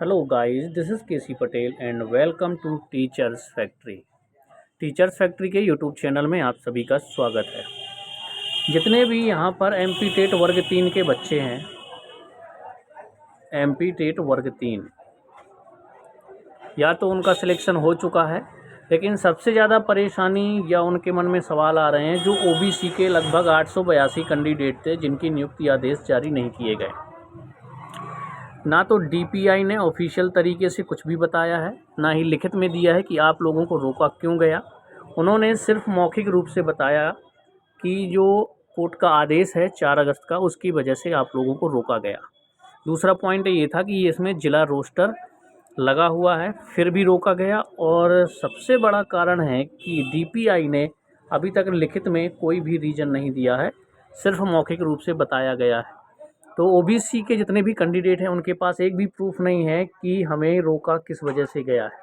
Hello guys, this is KC Patel and welcome to Teachers Factory. Teachers Factory के YouTube channel में आप सभी का स्वागत है। जितने भी यहाँ पर एमपी टेट वर्ग 3 के बच्चे हैं, एमपी टेट वर्ग 3 या तो उनका सिलेक्शन हो चुका है, लेकिन सबसे ज़्यादा परेशानी या उनके मन में सवाल आ रहे हैं जो ओबीसी के लगभग 882 कैंडिडेट थे जिनकी नियुक्ति आदेश जारी नहीं किए गए। ना तो डीपीआई ने ऑफिशियल तरीके से कुछ भी बताया है, ना ही लिखित में दिया है कि आप लोगों को रोका क्यों गया। उन्होंने सिर्फ मौखिक रूप से बताया कि जो कोर्ट का आदेश है 4 अगस्त का, उसकी वजह से आप लोगों को रोका गया। दूसरा पॉइंट ये था कि इसमें जिला रोस्टर लगा हुआ है, फिर भी रोका गया। और सबसे बड़ा कारण है कि डीपीआई ने अभी तक लिखित में कोई भी रीज़न नहीं दिया है, सिर्फ मौखिक रूप से बताया गया है। तो ओबीसी के जितने भी कैंडिडेट हैं उनके पास एक भी प्रूफ नहीं है कि हमें रोका किस वजह से गया है।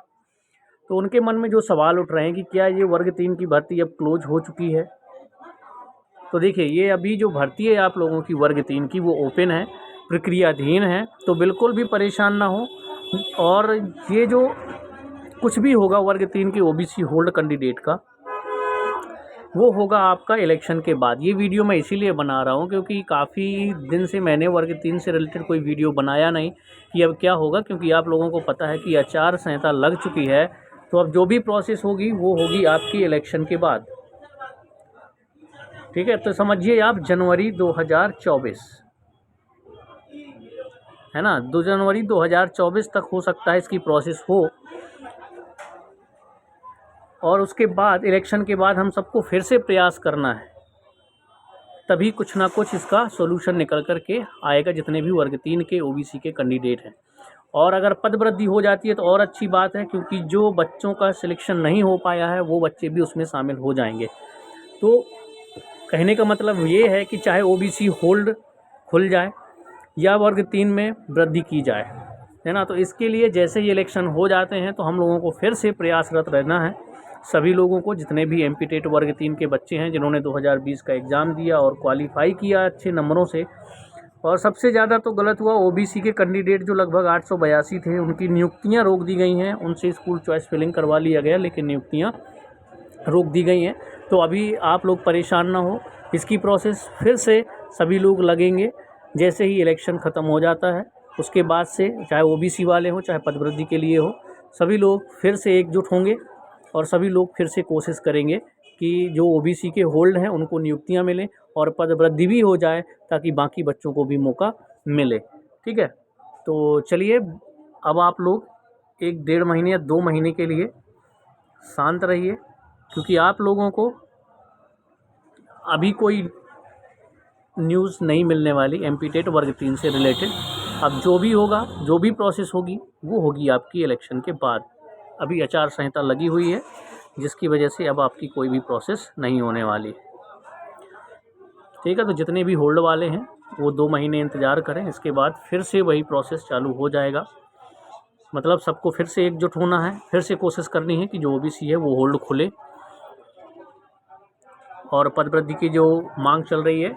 तो उनके मन में जो सवाल उठ रहे हैं कि क्या ये वर्ग 3 की भर्ती अब क्लोज हो चुकी है। तो देखिए, ये अभी जो भर्ती है आप लोगों की वर्ग 3 की, वो ओपन है, प्रक्रियाधीन है, तो बिल्कुल भी परेशान ना हो। और ये जो कुछ भी होगा वर्ग 3 के ओबीसी होल्ड कैंडिडेट का, वो होगा आपका इलेक्शन के बाद। ये वीडियो मैं इसीलिए बना रहा हूँ क्योंकि काफ़ी दिन से मैंने वर्ग 3 से रिलेटेड कोई वीडियो बनाया नहीं कि अब क्या होगा, क्योंकि आप लोगों को पता है कि आचार संहिता लग चुकी है। तो अब जो भी प्रोसेस होगी वो होगी आपकी इलेक्शन के बाद। ठीक है, तो समझिए आप जनवरी 2024 है ना, 2 जनवरी 2024 तक हो सकता है इसकी प्रोसेस हो। और उसके बाद इलेक्शन के बाद हम सबको फिर से प्रयास करना है, तभी कुछ ना कुछ इसका सॉल्यूशन निकल कर के आएगा जितने भी वर्ग 3 के ओबीसी के कैंडिडेट हैं। और अगर पद वृद्धि हो जाती है तो और अच्छी बात है, क्योंकि जो बच्चों का सिलेक्शन नहीं हो पाया है वो बच्चे भी उसमें शामिल हो जाएंगे। तो कहने का मतलब ये है कि चाहे ओबीसी होल्ड खुल जाए या वर्ग 3 में वृद्धि की जाए, है ना। तो इसके लिए जैसे ही इलेक्शन हो जाते हैं तो हम लोगों को फिर से प्रयासरत रहना है, सभी लोगों को, जितने भी एमपी टेट वर्ग 3 के बच्चे हैं जिन्होंने 2020 का एग्ज़ाम दिया और क्वालिफाई किया अच्छे नंबरों से। और सबसे ज़्यादा तो गलत हुआ ओबीसी के कैंडिडेट जो लगभग 882 थे, उनकी नियुक्तियां रोक दी गई हैं। उनसे स्कूल चॉइस फिलिंग करवा लिया गया, लेकिन नियुक्तियां रोक दी गई हैं। तो अभी आप लोग परेशान ना हो, इसकी प्रोसेस फिर से सभी लोग लगेंगे जैसे ही इलेक्शन ख़त्म हो जाता है। उसके बाद से चाहे ओबीसी वाले हों चाहे पदवृद्धि के लिए हो, सभी लोग फिर से एकजुट होंगे और सभी लोग फिर से कोशिश करेंगे कि जो ओबीसी के होल्ड हैं उनको नियुक्तियां मिलें और पद वृद्धि भी हो जाए, ताकि बाकी बच्चों को भी मौका मिले। ठीक है, तो चलिए अब आप लोग 1-1.5 महीने या 2 महीने के लिए शांत रहिए, क्योंकि आप लोगों को अभी कोई न्यूज़ नहीं मिलने वाली एमपी टेट वर्ग 3 से रिलेटेड। अब जो भी होगा, जो भी प्रोसेस होगी, वो होगी आपकी इलेक्शन के बाद। अभी आचार संहिता लगी हुई है, जिसकी वजह से अब आपकी कोई भी प्रोसेस नहीं होने वाली। ठीक है, तो जितने भी होल्ड वाले हैं वो 2 महीने इंतज़ार करें, इसके बाद फिर से वही प्रोसेस चालू हो जाएगा। मतलब सबको फिर से एकजुट होना है, फिर से कोशिश करनी है कि जो ओबीसी है वो होल्ड खुले। और पद वृद्धि की जो मांग चल रही है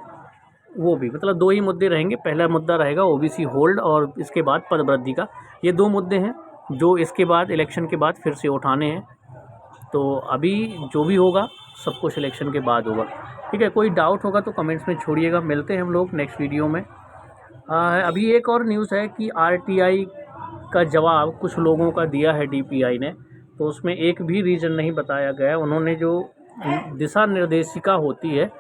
वो भी, मतलब 2 ही मुद्दे रहेंगे। पहला मुद्दा रहेगा ओबीसी होल्ड और इसके बाद पद वृद्धि का। ये 2 मुद्दे हैं जो इसके बाद इलेक्शन के बाद फिर से उठाने हैं। तो अभी जो भी होगा सब कुछ इलेक्शन के बाद होगा। ठीक है, कोई डाउट होगा तो कमेंट्स में छोड़िएगा। मिलते हैं हम लोग नेक्स्ट वीडियो में। अभी एक और न्यूज़ है कि आरटीआई का जवाब कुछ लोगों का दिया है डीपीआई ने, तो उसमें एक भी रीज़न नहीं बताया गया। उन्होंने जो दिशा निर्देशिका होती है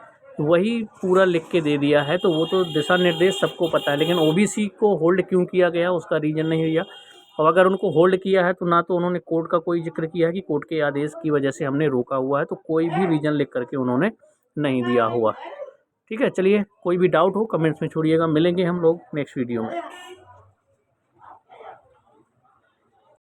वही पूरा लिख के दे दिया है, तो वो तो दिशा निर्देश सबको पता है, लेकिन ओबीसी को होल्ड क्यों किया गया उसका रीज़न नहीं दिया। और अगर उनको होल्ड किया है तो ना तो उन्होंने कोर्ट का कोई जिक्र किया है कि कोर्ट के आदेश की वजह से हमने रोका हुआ है, तो कोई भी रीज़न लिख करके उन्होंने नहीं दिया हुआ। ठीक है, चलिए कोई भी डाउट हो कमेंट्स में छोड़िएगा। मिलेंगे हम लोग नेक्स्ट वीडियो में।